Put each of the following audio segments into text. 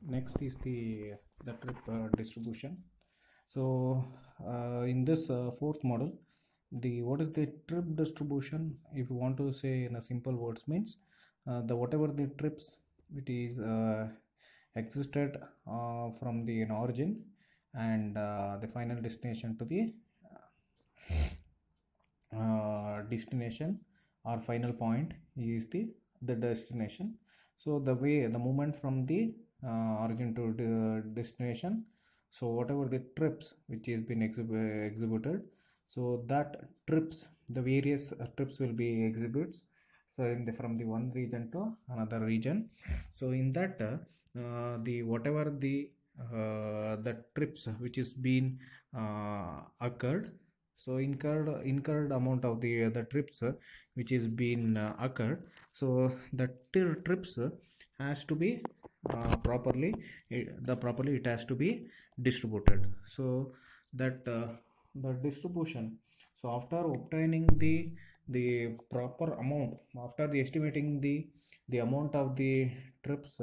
Next is the trip distribution. So in this fourth model, the what is the trip distribution? If you want to say in a simple words, means the whatever the trips it is existed from the origin and the final destination to the destination or final point is the destination. So the movement from the origin to the destination, so whatever the trips which has been exhibited, so that trips, the various trips will be exhibits, so from the one region to another region. So in that the whatever the trips which is been occurred, so incurred amount of the trips which is been occurred, so the trips has to be properly properly it has to be distributed. So that the distribution, so after obtaining the proper amount, after the estimating the amount of the trips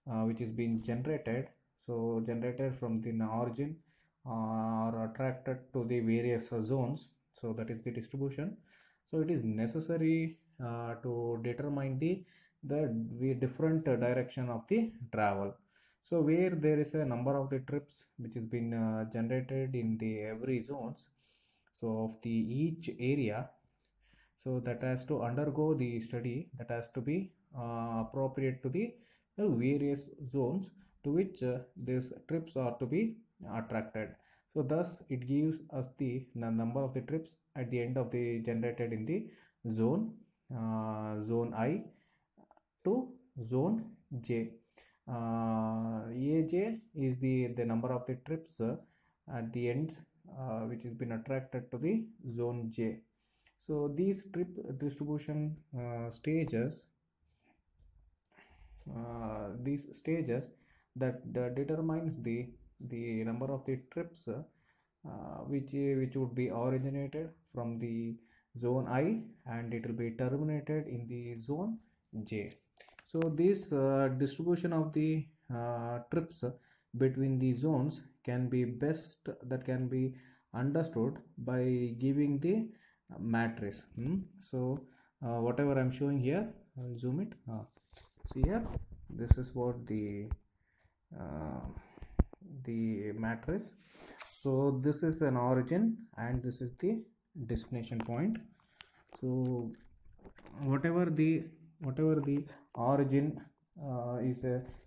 which is being generated, so generated from the origin are attracted to the various zones, so that is the distribution. So it is necessary to determine the different direction of the travel. So where there is a number of the trips which has been generated in the every zones, so of the each area, so that has to undergo the study, that has to be appropriate to the various zones to which these trips are to be attracted. So thus it gives us the number of the trips at the end of the generated in the zone zone I to zone J. AJ is the number of the trips at the end which has been attracted to the zone J. So these trip distribution stages, these stages that determines the number of the trips which would be originated from the zone I and it will be terminated in the zone J. So this distribution of the trips between the zones can be best that can be understood by giving the matrix. So whatever I'm showing here, I'll zoom it. See here, this is what the matrix. So this is an origin and this is the destination point. So whatever the origin is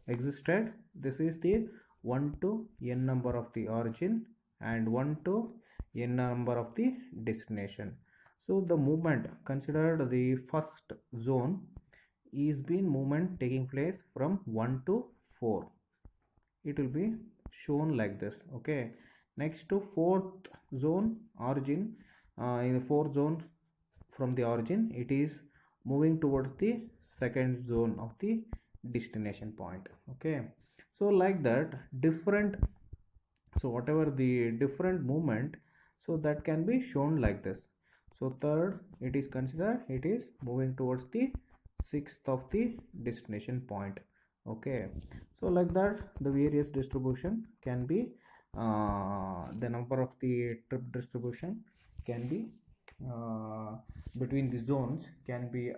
existed, this is the 1 to n number of the origin and 1 to n number of the destination. So the movement considered the first zone is been movement taking place from 1 to 4. It will be shown like this. Okay, next to fourth zone origin, in the fourth zone from the origin it is moving towards the second zone of the destination point. Okay, so like that different, so whatever the different movement, so that can be shown like this. So third, it is considered it is moving towards the sixth of the destination point. Okay, so like that the various distribution can be the number of the trip distribution can be between the zones can be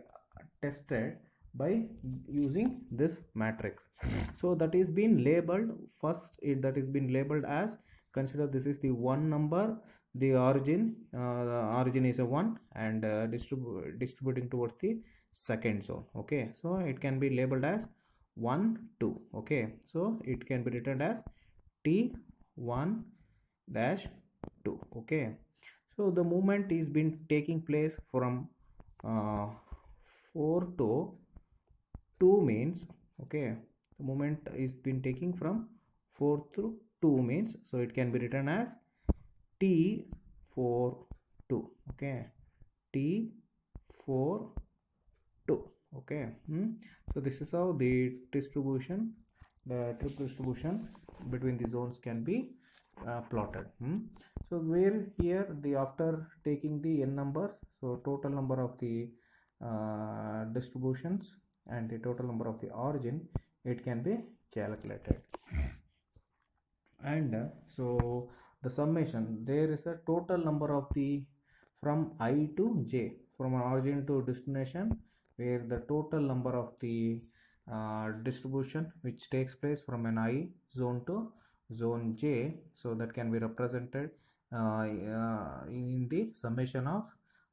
tested by using this matrix. So that is been labeled first, that is been labeled as, consider this is the one number, the origin origin is a 1 and distributing towards the second zone. Okay, so it can be labeled as 1 2. Okay, so it can be written as T1 dash 2. Okay, so the movement is been taking place from 4 to 2 means, okay, the moment is been taking from 4 to 2 means, so it can be written as T4 2. Okay, T4 2. Okay, so this is how the distribution, the trip distribution between the zones can be plotted. So where here the after taking the n numbers, so total number of the distributions and the total number of the origin, it can be calculated. And so the summation, there is a total number of the from I to j, from origin to destination, where the total number of the distribution which takes place from an I zone to zone j, so that can be represented in the summation of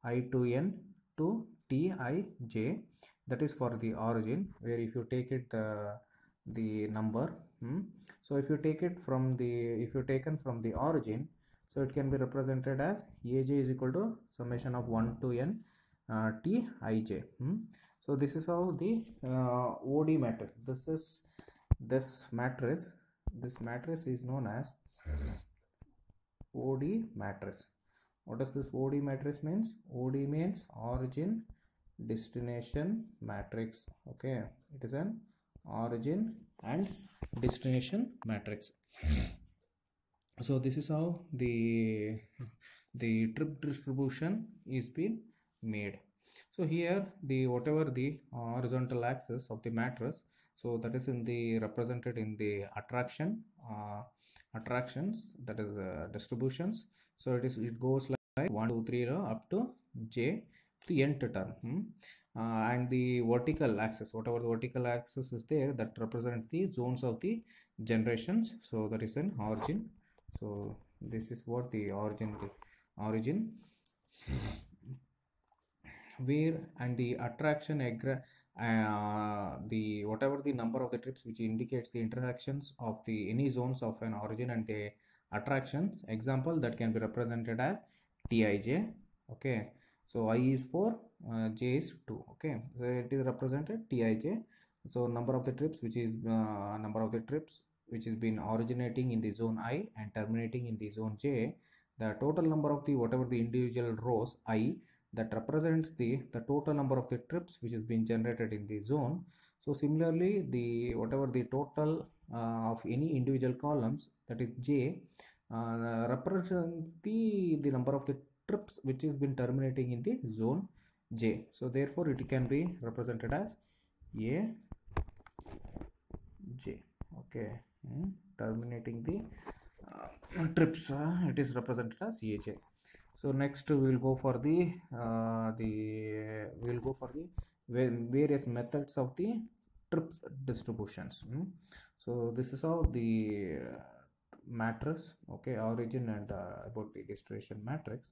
I to n to t I j. That is for the origin, where if you take it the number, so if you take it from the, if you taken from the origin, so it can be represented as aj is equal to summation of 1 to n t ij. So this is how the OD matrix, this matrix is known as OD matrix. What does this OD matrix means? OD means origin destination matrix. Okay, it is an origin and destination matrix. So this is how the trip distribution is being made. So here the whatever the horizontal axis of the matrix, so that is in the represented in the attractions, that is distributions. So it goes like 1 2 3 up to j, the nth term. And the vertical axis, whatever the vertical axis is there, that represent the zones of the generations. So that is an origin. So this is what the origin where, and the attraction the whatever the number of the trips which indicates the interactions of the any zones of an origin and the attractions. Example, that can be represented as tij. Okay, so I is 4, j is 2. Okay, so it is represented tij. So number of the trips which is which is been originating in the zone I and terminating in the zone j, the total number of the whatever the individual rows I, that represents the total number of the trips which is being generated in the zone. So similarly, the whatever the total of any individual columns, that is j, represents the number of the trips which is been terminating in the zone j. So therefore it can be represented as a j. Okay, terminating the trips, it is represented as aj. So next we will go for the various methods of the trips distributions. So this is how the matrix, okay, origin and about the distribution matrix